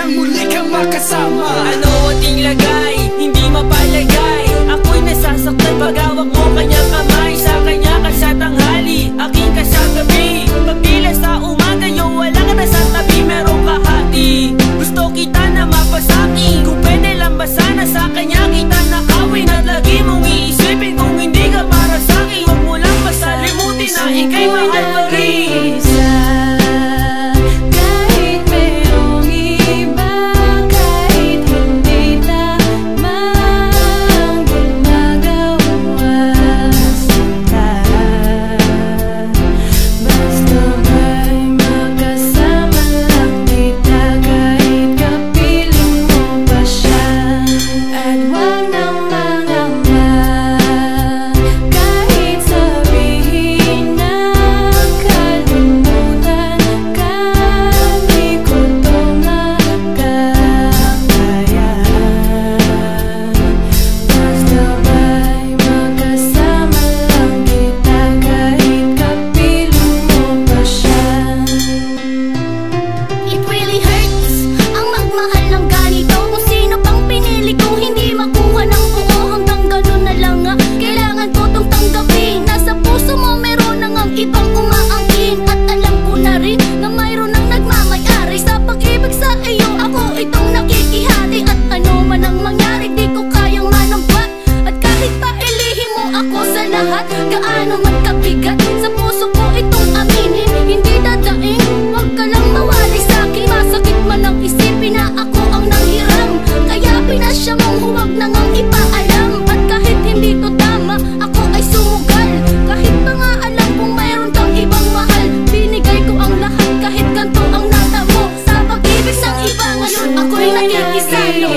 nang muli kang makasama. Ano ating lagay, hindi mapalagay. Ako'y nasasaktan pag hawak mo kanyang kamay. Sa kanya ka sa tanghali, aking ka sa gabi. Pagpila sa umaga, yo wala ka na sa tabi. Merong kahati, gusto kita na mapasaki. Kung pwede lang ba sana sa kanya kita nakawin. At lagi mong iisipin kung hindi ka para sa'kin. Huwag mo lang pasalimutin na ika'y mahal pa rin. Gaano man kabigat sa puso ko itong aminin. Hindi dadaing, wag ka lang mawali sa'kin. Masakit man ang isipin na ako ang nanghiram. Kaya pinasya mong huwag na ngang ipaalam. At kahit hindi to tama, ako ay sumugal. Kahit pa nga alam kung mayroon kang ibang mahal. Binigay ko ang lahat kahit ganito ang natamo. Sa pag-ibig ng iba ngayon ako'y nakikisalo.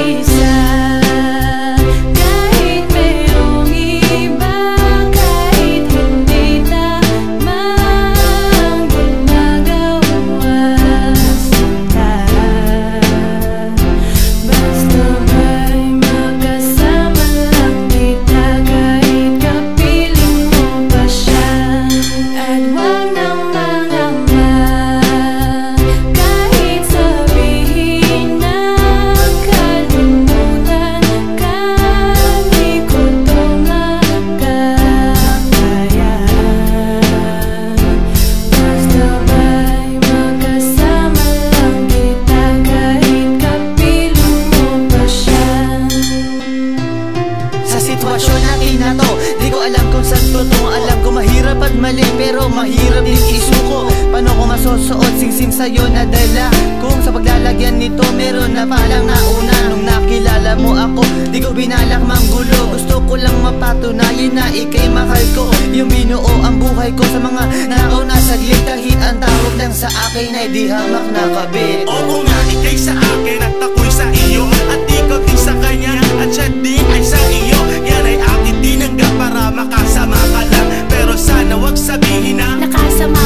Sitwasyon natin na to, di ko alam kung saan totoo. Alam ko mahirap at mali, pero mahirap din isuko. Paano ko masusuot singsing sa'yo na dala? Kung sa paglalagyan nito meron na palang nauna. Nung nakilala mo ako, di ko binalak manggulo. Gusto ko lang mapatunayan na ika'y mahal ko. Yung binuo ang buhay ko sa mga nakaw na saglit. Kahit ang tawag lang sa akin ay di hamak na kabit. Oo nga, ika'y sa akin at ako'y sa iyo. At ikaw din sa kanya at siya din ay sa iyo. Yan ay akin tinanggap para makasama ka lang. Pero sana wag sabihin na nakasama